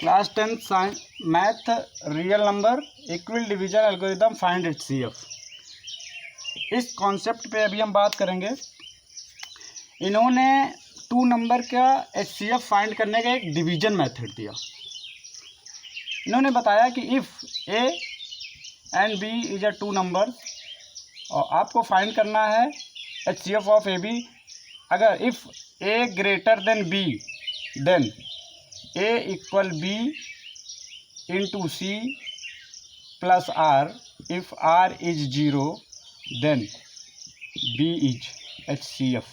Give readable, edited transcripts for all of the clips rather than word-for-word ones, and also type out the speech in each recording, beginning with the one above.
Class 10 science math real number equal division algorithm find it CF। इस concept पे अभी हम बात करेंगे। इन्होंने 2 नंबर का HCF फाइंड करने का एक डिवीजन मेथड दिया। इन्होंने बताया कि if A and B is a 2 number और आपको फाइंड करना है HCF ऑफ AB। अगर if A greater than B then A equal B into C plus R। If R is 0 then B is HCF।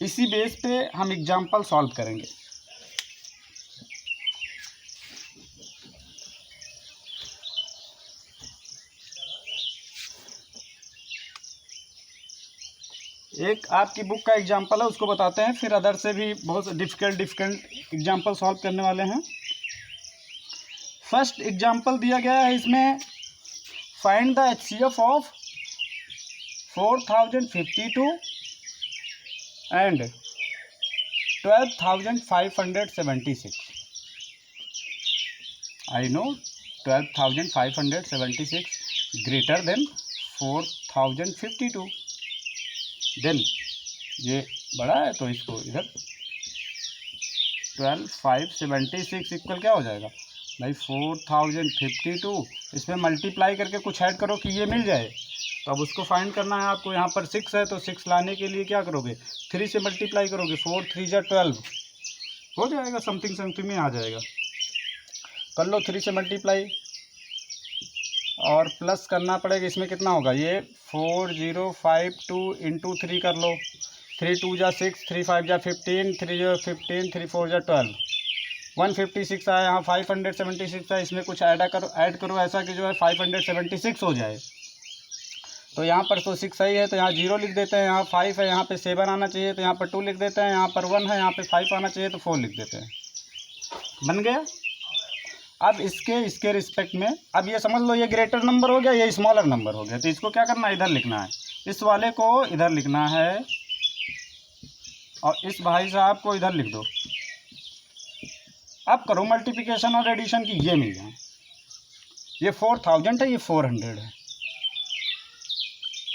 इसी base पे हम example solve करेंगे। एक आपकी बुक का एग्जाम्पल है, उसको बताते हैं, फिर अदर से भी बहुत डिफ़िकल्ट एग्जाम्पल सॉल्व करने वाले हैं। फर्स्ट एग्जाम्पल दिया गया है इसमें, find the HCF of 4052 and 12576। I know 12576 greater than 4052। Then ये बड़ा है तो इसको इधर 12576 इक्वल क्या हो जाएगा भाई 4052। इसमें मल्टीप्लाई करके कुछ ऐड करो कि ये मिल जाए। तो अब उसको फाइंड करना है आपको। यहाँ पर 6 है तो 6 लाने के लिए क्या करोगे, 3 से मल्टीप्लाई करोगे, 4 3 जा 12 हो जाएगा, समथिंग में आ जाएगा। कर लो 3 से मल्टीप्लाई और प्लस करना पड़ेगा। इसमें कितना होगा, ये 4052 इंटू 3 कर लो। 3 2 जा 6, 3 5 जा 15, 3 जो 15, 3 4 जा 12, 156 आया। यहाँ 576 है, इसमें कुछ ऐड करो ऐसा कि जो है 576 हो जाए। तो यहाँ पर तो 6 सही है तो यहाँ 0 लिख देते हैं, यहाँ 5 है, यहाँ पे 7 आना चाहिए तो यहाँ पर 2 लिख देते हैं, यहाँ पर 1 है, यहाँ पे 5 आना चाहिए तो 4 लिख देते हैं। बन गया। अब इसके रिस्पेक्ट में अब ये समझ लो ये ग्रेटर नंबर हो गया, ये स्मॉलर नंबर हो गया। तो इसको क्या करना है, इधर लिखना है, इस वाले को इधर लिखना है और इस भाई साहब को इधर लिख दो। अब करो मल्टीप्लिकेशन और एडिशन की, ये मिल जाए। ये 4000 है, ये 400 है।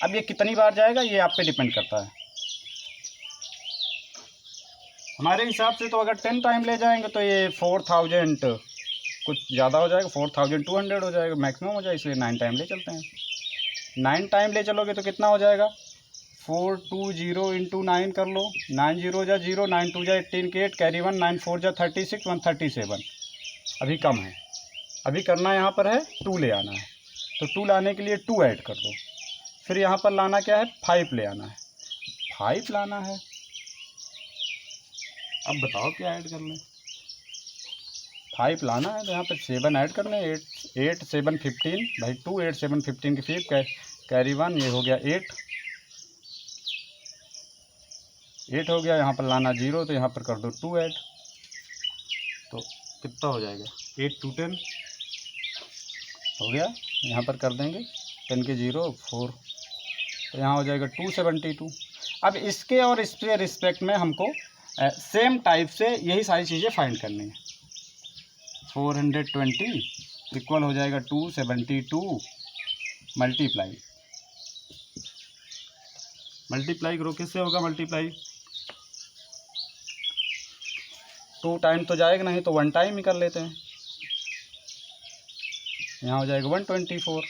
अब ये कितनी बार जाएगा ये आप पे डिपेंड करता है। हमारे हिसाब से तो अगर 10 टाइम ले जाएंगे तो ये 4000 कुछ ज़्यादा हो जाएगा, 4200 हो जाएगा, मैक्सिमम हो जाएगा, इसलिए 9 टाइम ले चलते हैं। 9 टाइम ले चलोगे तो कितना हो जाएगा, 420 इंटू 9 कर लो, 9 0 जा 0, 9 2 जा 18 के 8, कैरी 1, 9 4 जा 36, 137। अभी कम है, अभी करना यहाँ पर है 2 ले आना है। तो 2 लाने के लिए 2 ऐड कर दो। फिर यहाँ पर लाना क्या है, 5 ले आना है, 5 लाना है। अब बताओ क्या ऐड करना है, 5 लाना है तो यहाँ पर 7 ऐड करने, 8 7 15 भाई 2 8 7 15 की 5 कैरी 1, ये हो गया 8 हो गया। यहाँ पर लाना 0 तो यहाँ पर कर दो 2 ऐड, तो कितना हो जाएगा 8 2 10 हो गया। यहाँ पर कर देंगे 10 के 0 4, तो यहाँ हो जाएगा 272। अब इसके और इसके रिस्पेक्ट में हमको सेम टाइप से यही सारी चीज़ें फाइंड करनी है। 420 इक्वल हो जाएगा 272 मल्टीप्लाई करो, किससे होगा मल्टीप्लाई, 2 टाइम तो जाएगा नहीं तो 1 टाइम ही कर लेते हैं। यहाँ हो जाएगा 124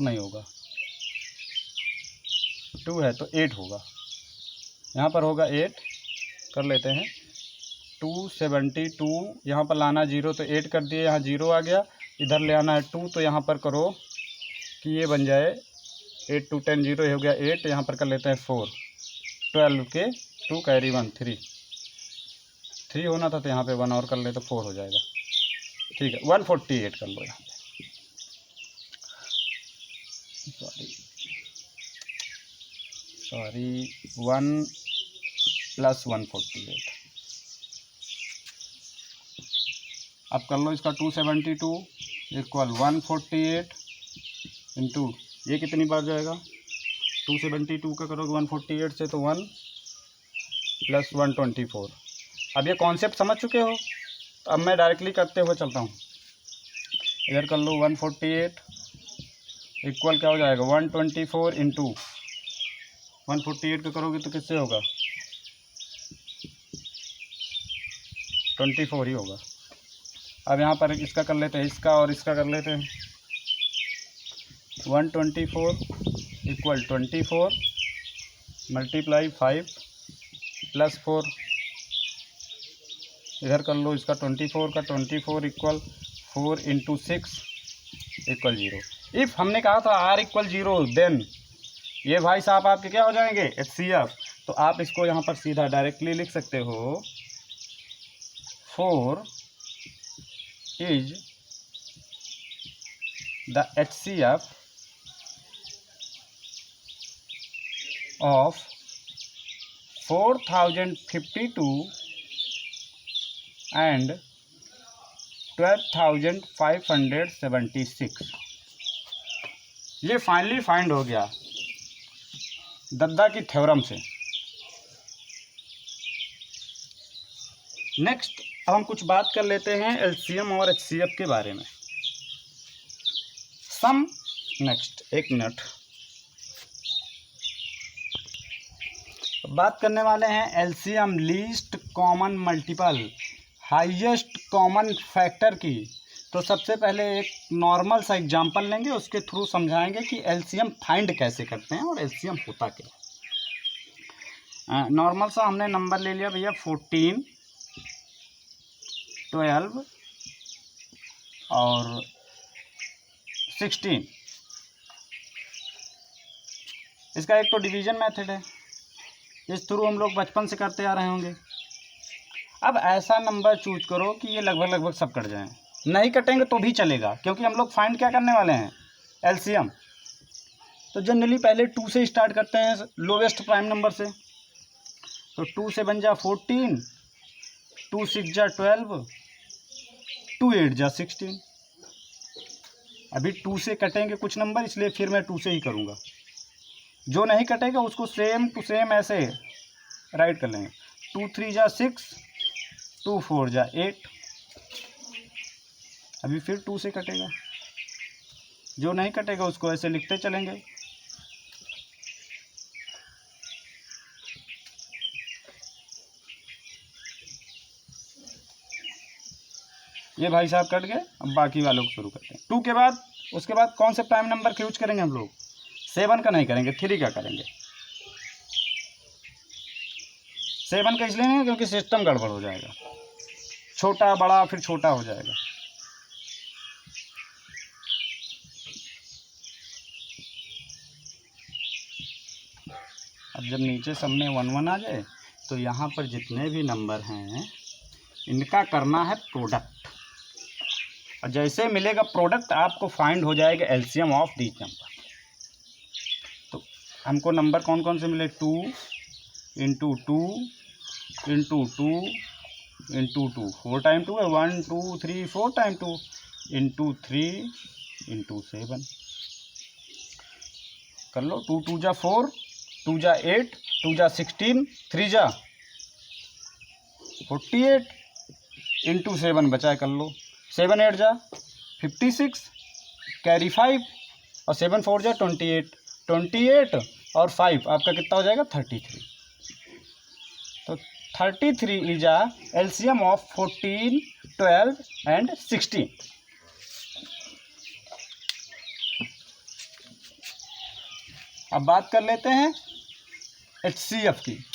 नहीं होगा, 2 है तो 8 होगा। यहाँ पर होगा 8, कर लेते हैं 272, यहाँ पर लाना 0 तो 8 कर दिए, यहाँ 0 आ गया, इधर ले आना है 2, तो यहाँ पर करो कि ये बन जाए 8 2 10 0 हो गया 8, यहाँ पर कर लेते हैं 4, 12 के 2 कैरी 1 3 होना था तो यहाँ पे 1 और कर ले तो 4 हो जाएगा। ठीक है 148 कर लो यहाँ पे, सॉरी 1 + 148। अब कर लो इसका 272 इक्वल 148 इंटू ये कितनी बार जाएगा, 272 का करोगे 148 से तो 1 प्लस 124। अब ये कॉन्सेप्ट समझ चुके हो, तो अब मैं डायरेक्टली करते हुए चलता हूँ। इधर कर लो 148 इक्वल क्या हो जाएगा 124 इंटू 148 को करोगे तो किससे होगा 24 ही होगा। अब यहाँ पर इसका कर लेते हैं, इसका और इसका कर लेते हैं। 124 इक्वल 24 मल्टीप्लाई 5 प्लस 4। इधर कर लो इसका 24 का 24 इक्वल 4 इंटू 6 इक्वल 0। इफ़ हमने कहा था r इक्वल 0 देन ये भाई साहब आपके क्या हो जाएंगे HCF। तो आप इसको यहाँ पर सीधा डायरेक्टली लिख सकते हो 4 is the HCF of 4052 and 12,576। ये फाइनली फाइंड हो गया दद्दा की थ्योरम से। नेक्स्ट अब हम कुछ बात कर लेते हैं LCM और HCF के बारे में। सम नेक्स्ट, एक मिनट, बात करने वाले हैं LCM least common multiple highest common factor की। तो सबसे पहले एक नॉर्मल सा एग्जांपल लेंगे, उसके थ्रू समझाएंगे कि LCM फाइंड कैसे करते हैं और LCM होता क्या है। नॉर्मल सा हमने नंबर ले लिया भैया 14, 12 और 16। इसका एक तो डिवीजन मेथड है, इस थ्रू हम लोग बचपन से करते आ रहे होंगे। अब ऐसा नंबर चूज करो कि ये लगभग सब कट जाएं, नहीं कटेंगे तो भी चलेगा, क्योंकि हम लोग फाइंड क्या करने वाले हैं LCM। तो जनरली पहले 2 से स्टार्ट करते हैं, लोवेस्ट प्राइम नंबर से। तो 2 से बन जा 14, 2 6 जा 12, 2 8 जा 16। अभी 2 से कटेंगे कुछ नंबर, इसलिए फिर मैं 2 से ही करूँगा। जो नहीं कटेगा उसको सेम टू सेम ऐसे राइट कर लेंगे। 2 3 जा 6, 2 4 जा 8। अभी फिर 2 से कटेगा, जो नहीं कटेगा उसको ऐसे लिखते चलेंगे। ये भाई साहब कट गए। अब बाकी वालों को शुरू करते हैं 2 के बाद। उसके बाद कौन से प्राइम नंबर का यूज करेंगे हम लोग, 7 का नहीं करेंगे, 3 का करेंगे। 7 का इसलिए नहीं क्योंकि सिस्टम गड़बड़ हो जाएगा, छोटा बड़ा फिर छोटा हो जाएगा। अब जब नीचे सब में 1 1 आ जाए तो यहाँ पर जितने भी नंबर हैं इनका करना है प्रोडक्ट, और जैसे मिलेगा प्रोडक्ट आपको फाइंड हो जाएगा LCM ऑफ दीज नंबर। तो हमको नंबर कौन कौन से मिले, 2 इंटू 2 इंटू 2 इंटू 2, 4 टाइम 2 है, 1 2 3 4 टाइम 2 इंटू 3 इंटू 7 कर लो। 2 2 जा 4, 2 जा 8, 2 जा 16, 3 जा 48 इंटू 7 बचा कर लो। 7 8 जा 56 कैरी 5 और 7 4 जा 28, 28 और 5 आपका कितना हो जाएगा 33। तो 33 is a LCM of 14, 12 and 16। अब बात कर लेते हैं HCF की,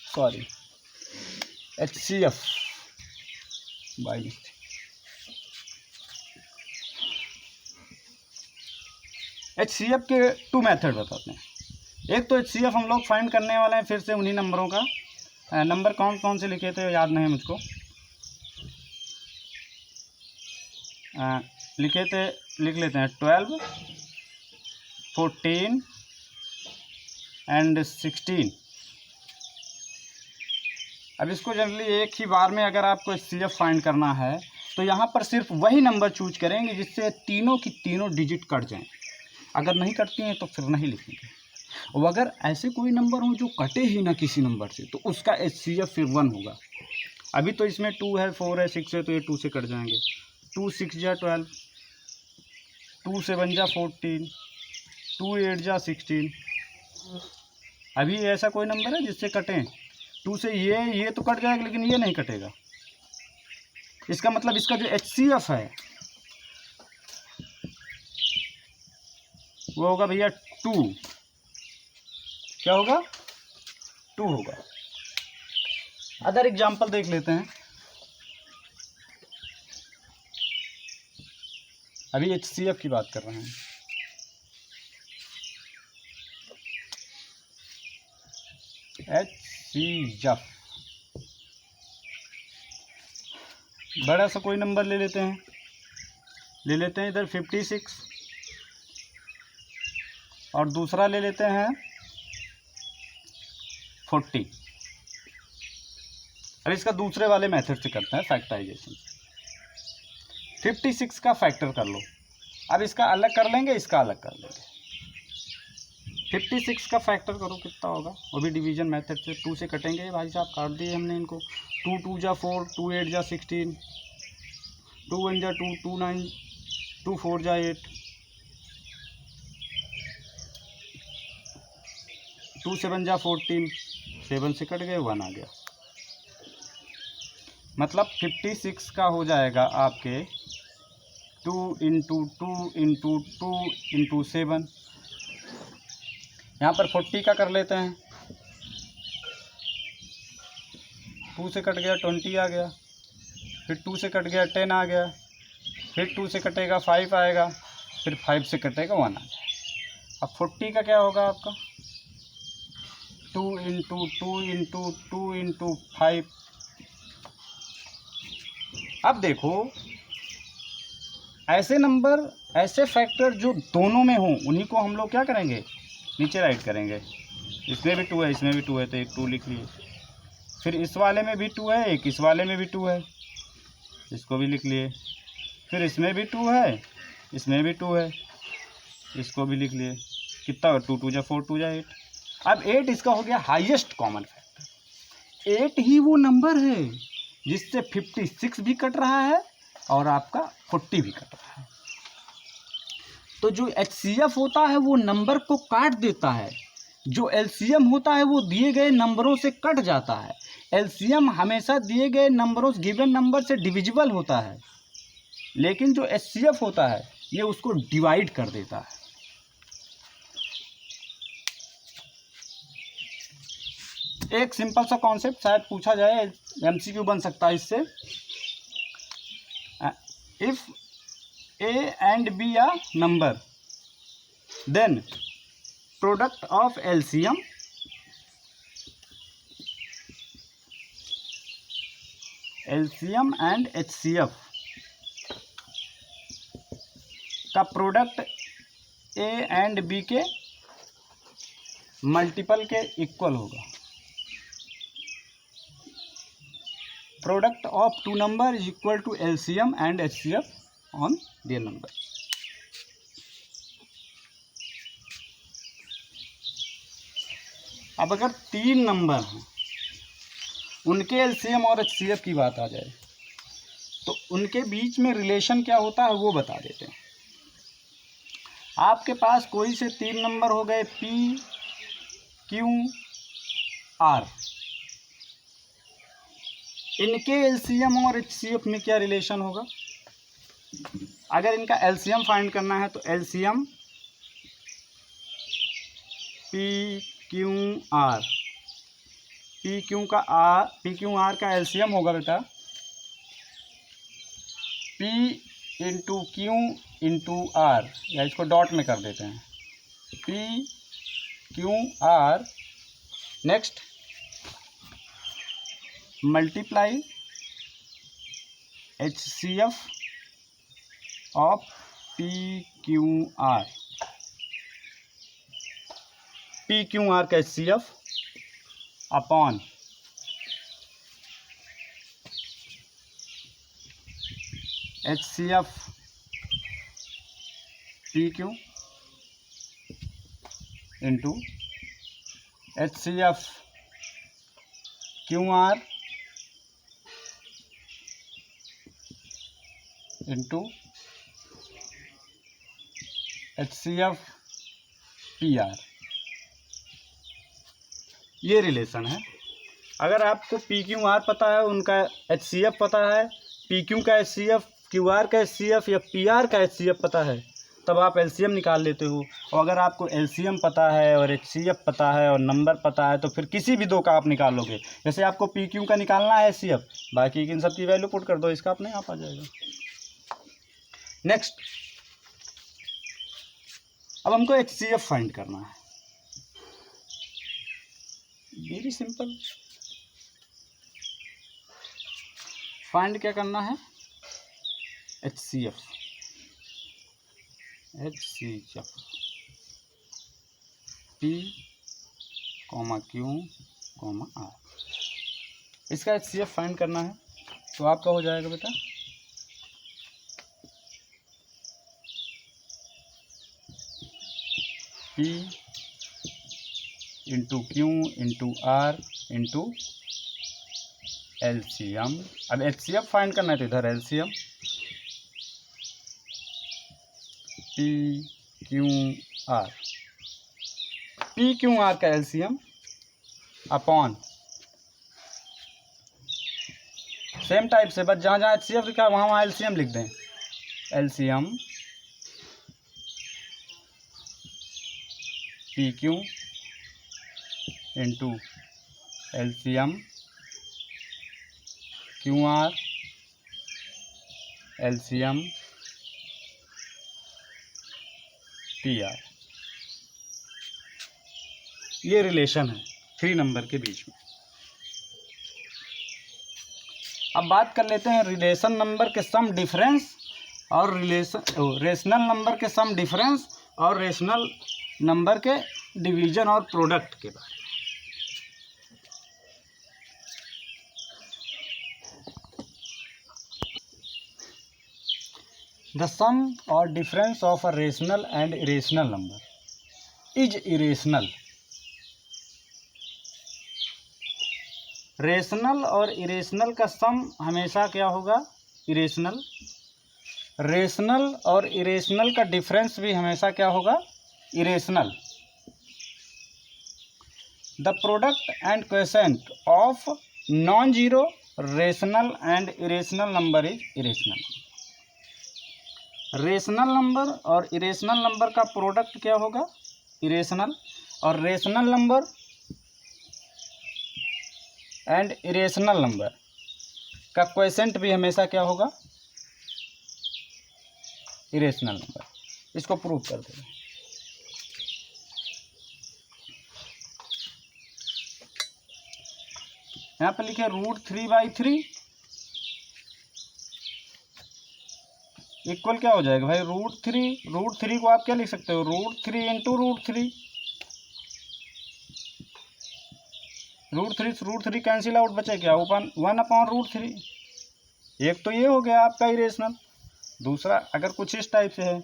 sorry HCF by mistake. HCF के 2 मेथड बताते हैं। एक तो HCF हम लोग फाइंड करने वाले हैं फिर से उन्हीं नंबरों का। नंबर कौन कौन से लिखे थे याद नहीं मुझको, लिखे थे, लिख लेते हैं 12, 14 एंड 16। अब इसको जनरली एक ही बार में अगर आपको HCF फाइंड करना है तो यहाँ पर सिर्फ वही नंबर चूज करेंगे जिससे तीनों की तीनों डिजिट कट जाएं। अगर नहीं कटती हैं तो फिर नहीं लिखेंगे। और अगर ऐसे कोई नंबर हो जो कटे ही ना किसी नंबर से, तो उसका HCF फिर 1 होगा। अभी तो इसमें 2 है, 4 है, 6 है, तो ये 2 से कट जाएंगे। 2 6 जा 12, 2 7 जा 14, 2 8 जा 16। अभी ऐसा कोई नंबर है जिससे कटें? 2 से ये तो कट जाएगा, लेकिन ये नहीं कटेगा। इसका मतलब इसका जो HCF है वो होगा भैया 2। क्या होगा? 2 होगा। अदर एग्जाम्पल देख लेते हैं। अभी HCF की बात कर रहे हैं। HCF बड़ा सा कोई नंबर ले लेते हैं। इधर 56 और दूसरा ले लेते हैं 40। अब इसका दूसरे वाले मेथड से करते हैं, फैक्टराइजेशन। 56 का फैक्टर कर लो। अब इसका अलग कर लेंगे, इसका अलग कर लेंगे। 56 का फैक्टर करो, कितना होगा? वो भी डिवीजन मेथड से। 2 से कटेंगे भाई साहब, काट दिए हमने इनको। 2 2 जा 4, 2 8 जा 16, 2 1 जा 2, 2 9, 2 4 जा 8, 2 7 जा 14, 7 से कट गए, 1 आ गया। मतलब 56 का हो जाएगा आपके 2 इंटू 2 इंटू 2 इंटू 7। यहाँ पर 40 का कर लेते हैं। 2 से कट गया 20 आ गया, फिर 2 से कट गया 10 आ गया, फिर 2 से कटेगा 5 आएगा, फिर 5 से कटेगा 1 आ जाएगा। अब 40 का क्या होगा आपका? 2 इंटू 2 इंटू 2 इंटू 5। अब देखो, ऐसे नंबर, ऐसे फैक्टर जो दोनों में हों, उन्हीं को हम लोग क्या करेंगे? नीचे राइट करेंगे। इसमें भी 2 है, इसमें भी 2 है, तो एक 2 लिख लिए। फिर इस वाले में भी 2 है, एक इस वाले में भी 2 है, इसको भी लिख लिए। फिर इसमें भी 2 है, इसमें भी 2 है, इसको भी लिख लिए। कितना? 2 2 जा 4, 2 जा 8। अब 8 इसका हो गया हाईएस्ट कॉमन फैक्टर। 8 ही वो नंबर है जिससे 56 भी कट रहा है और आपका 40 भी कट रहा है। तो जो HCF होता है वो नंबर को काट देता है, जो LCM होता है वो दिए गए नंबरों से कट जाता है। LCM हमेशा दिए गए नंबरों, गिवन नंबर से डिविजिबल होता है, लेकिन जो HCF होता है ये उसको डिवाइड कर देता है। एक सिंपल सा कॉन्सेप्ट शायद पूछा जाए, MCQ बन सकता है इससे। If A and B are number, then product of LCM and HCF का प्रोडक्ट A and B के मल्टीपल के इक्वल होगा। Product of two number is equal to LCM and HCF on their number. अब अगर 3 number हैं, उनके LCM और HCF की बात आ जाए, तो उनके बीच में रिलेशन क्या होता है वो बता देते हैं। आपके पास कोई से 3 नंबर हो गए, P Q R। इनके LCM और HCF में क्या रिलेशन होगा? अगर इनका LCM फाइंड करना है तो LCM PQR, PQR का LCM होगा बेटा P into Q into R, या इसको डॉट में कर देते हैं, PQR। Next multiply HCF of PQR। PQR का HCF upon HCF PQ into HCF QR into HCF PR, ये रिलेशन है। अगर आपको PQR पता है, उनका HCF पता है, PQ का HCF, QR का HCF या PR का HCF पता है, तब आप LCM निकाल लेते हो। और अगर आपको LCM पता है और HCF पता है और नंबर पता है, तो फिर किसी भी दो का आप निकाल लोगे। जैसे आपको PQ का निकालना है HCF, बाकी की इन सब की वैल्यू पुट कर दो, इसका अपने आप आ जाएगा। नेक्स्ट, अब हमको HCF फाइंड करना है। वेरी सिंपल, फाइंड क्या करना है, HCF P, Q, R, इसका HCF फाइंड करना है। तो आपका हो जाएगा बेटा P into Q into R into LCM। अब HCF फाइंड करना है तो इधर LCM PQR, PQR का LCM अपॉन, सेम टाइप से, बस जहाँ जहाँ HCF लिखा है वहाँ LCM लिख दें। LCM PQ into LCM QR LCM PR, ये रिलेशन है 3 नंबर के बीच में। अब बात कर लेते हैं रिलेशन नंबर के सम डिफरेंस और रेशनल नंबर के सम डिफरेंस और रेशनल नंबर के डिवीजन और प्रोडक्ट के बारे में। The sum or difference of a rational and irrational number is irrational। Rational और इरेशनल का सम हमेशा क्या होगा, इरेशनल। रेशनल और इरेशनल का डिफरेंस भी हमेशा क्या होगा, irrational. The product and quotient of non zero rational and irrational number is irrational. Rational number और इरेशनल नंबर का प्रोडक्ट क्या होगा, इरेशनल। और rational number and irrational number का क्वोशिएंट भी हमेशा क्या होगा, इरेशनल नंबर। इसको प्रूव कर देंगे। यहाँ पे लिखे √3/3 इक्वल क्या हो जाएगा भाई, √3 को आप क्या लिख सकते हो, √3 इंटू √3। √3 कैंसिल आउट, बचे क्या, 1/√3। एक तो ये हो गया आपका इरेशनल। दूसरा अगर कुछ इस टाइप से है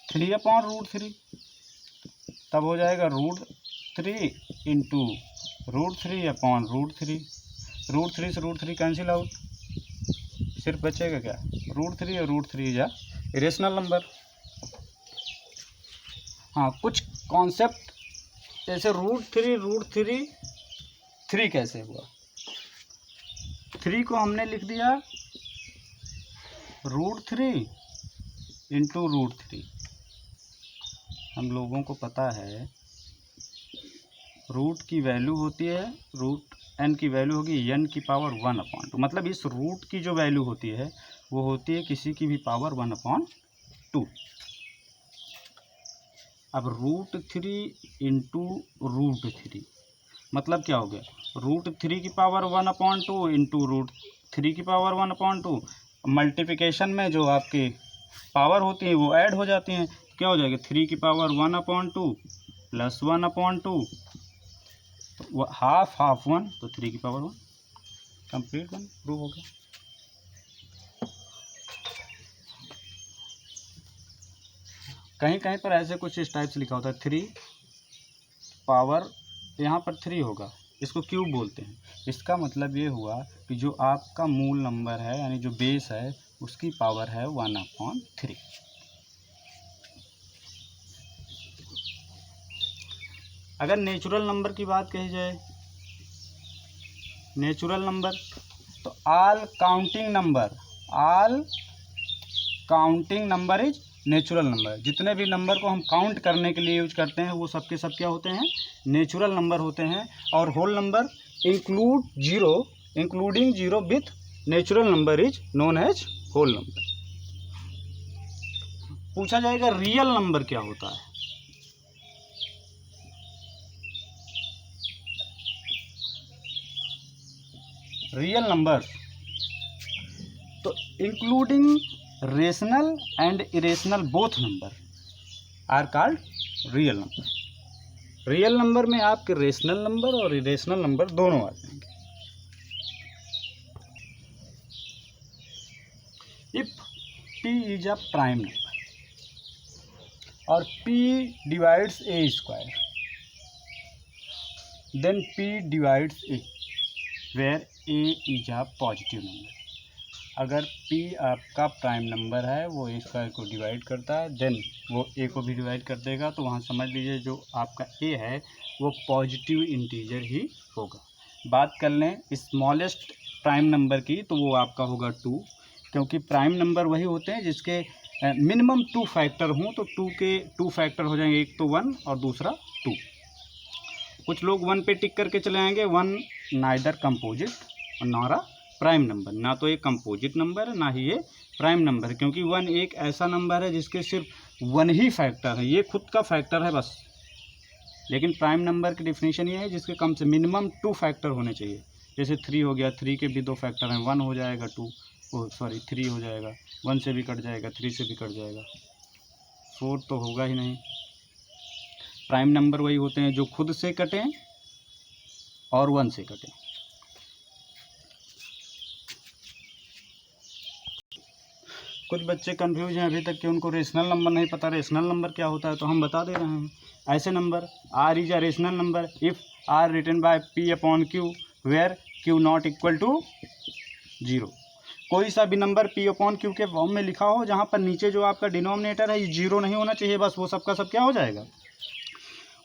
3/√3, तब हो जाएगा √3 इंटू √3/√3। √3 से √3 कैंसिल आउट, सिर्फ बचेगा क्या, √3 और √3 या इरेशनल नंबर। हाँ, कुछ कॉन्सेप्ट जैसे √3 3 कैसे हुआ, 3 को हमने लिख दिया √3 इंटू √3। हम लोगों को पता है रूट की वैल्यू होती है, n की वैल्यू होगी n⁻², मतलब इस रूट की जो वैल्यू होती है वो होती है किसी की भी पावर 1/2। अब √3 इंटू √3 मतलब क्या हो गया, √3 की पावर 1/2 इंटू √3 की पावर 1/2। मल्टीप्लिकेशन में जो आपकी पावर होती है वो ऐड हो जाती हैं, क्या हो जाएगा, 3 की पावर 1/2 प्लस 1/2, तो हाफ 1, तो 3 की पावर 1, कंप्लीट 1 प्रूव हो गया। कहीं कहीं पर ऐसे कुछ इस टाइप से लिखा होता है 3 पावर तो यहाँ पर 3 होगा, इसको क्यूब बोलते हैं। इसका मतलब ये हुआ कि जो आपका मूल नंबर है यानी जो बेस है उसकी पावर है 1/3। अगर नेचुरल नंबर की बात कही जाए, नेचुरल नंबर, तो all counting number is natural number. जितने भी नंबर को हम काउंट करने के लिए यूज करते हैं वो सबके सब क्या होते हैं, नेचुरल नंबर होते हैं। और whole number including zero with natural number is known as whole number. पूछा जाएगा रियल नंबर क्या होता है। रियल नंबर तो including rational and irrational both number are called real number. Real number में आपके रेशनल नंबर और इरेशनल नंबर दोनों आ जाएंगे। If p is a prime number और p divides a square, then p divides a where a is a positive number. अगर p आपका prime number है वो a स्क्वायर को डिवाइड करता है, देन वो a को भी डिवाइड कर देगा, तो वहाँ समझ लीजिए जो आपका a है वो पॉजिटिव इंटीजर ही होगा। बात कर लें स्मॉलेस्ट प्राइम नंबर की, तो वो आपका होगा 2, क्योंकि प्राइम नंबर वही होते हैं जिसके मिनिमम 2 फैक्टर हों। तो 2 के 2 फैक्टर हो जाएंगे, एक तो 1 और दूसरा 2। कुछ लोग 1 पे टिक करके चले आएंगे, 1 नाइदर कंपोजिट और नॉर प्राइम नंबर, ना तो ये कंपोजिट नंबर है ना ही ये प्राइम नंबर है, क्योंकि 1 एक ऐसा नंबर है जिसके सिर्फ 1 ही फैक्टर है, ये खुद का फैक्टर है बस। लेकिन प्राइम नंबर की डिफिनीशन ये है जिसके कम से मिनिमम 2 फैक्टर होने चाहिए। जैसे 3 हो गया, 3 के भी 2 फैक्टर हैं, 1 हो जाएगा, 3 हो जाएगा, 1 से भी कट जाएगा, 3 से भी कट जाएगा, 4 तो होगा ही नहीं। प्राइम नंबर वही होते हैं जो खुद से कटें और 1 से कटें। कुछ बच्चे कंफ्यूज हैं अभी तक कि उनको रेशनल नंबर नहीं पता, रेशनल नंबर क्या होता है, तो हम बता दे रहे हैं। ऐसे number r is a rational number if r written by p upon q where q not equal to 0। कोई सा भी नंबर p अपॉन q के फॉर्म में लिखा हो जहाँ पर नीचे जो आपका डिनोमिनेटर है ये 0 नहीं होना चाहिए, बस वो सबका सब क्या हो जाएगा,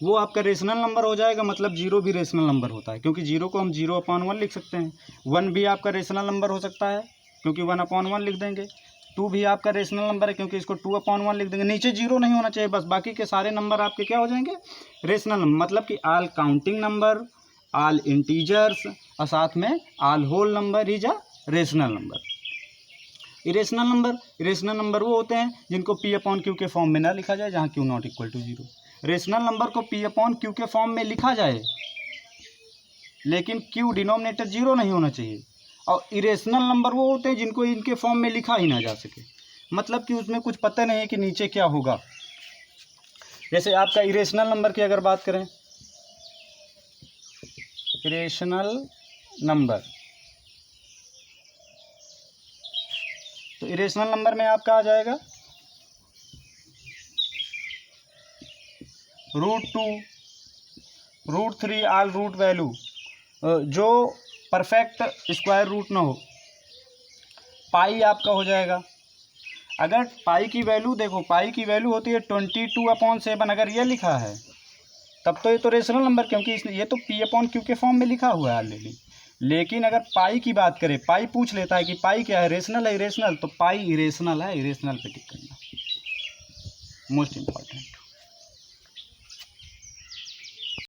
वो आपका रेशनल नंबर हो जाएगा। मतलब 0 भी रेशनल नंबर होता है, क्योंकि 0 को हम 0/1 लिख सकते हैं। 1 भी आपका रेशनल नंबर हो सकता है क्योंकि 1/1 लिख देंगे। 2 भी आपका रेशनल नंबर है क्योंकि इसको 2/1 लिख देंगे। नीचे 0 नहीं होना चाहिए, बस बाकी के सारे नंबर आपके क्या हो जाएंगे, रेशनल नंबर। मतलब कि all counting number, all integers और साथ में all whole number is a rational number. Irrational number वो होते हैं जिनको p अपॉन क्यू के फॉर्म में ना लिखा जाए, जहाँ q not equal to 0। Rational number को p अपॉन क्यू के फॉर्म में लिखा जाए लेकिन q डिनोमिनेटर 0 नहीं होना चाहिए। और इरेशनल नंबर वो होते हैं जिनको इनके फॉर्म में लिखा ही ना जा सके, मतलब कि उसमें कुछ पता नहीं है कि नीचे क्या होगा। जैसे आपका इरेशनल नंबर की अगर बात करें, इरेशनल नंबर, तो इरेशनल नंबर में आपका आ जाएगा √2, √3 ऑल रूट वैल्यू, जो परफेक्ट स्क्वायर रूट ना हो। पाई आपका हो जाएगा। अगर पाई की वैल्यू देखो, पाई की वैल्यू होती है 22/7। अगर ये लिखा है तब तो ये तो रेशनल नंबर, क्योंकि ये तो p अपॉन क्यू के फॉर्म में लिखा हुआ है ऑलरेडी। लेकिन अगर पाई की बात करें, पाई पूछ लेता है कि पाई क्या है, रेशनल है इरेशनल, तो पाई इरेशनल है, इरेशनल पे टिक करना मोस्ट इम्पॉर्टेंट।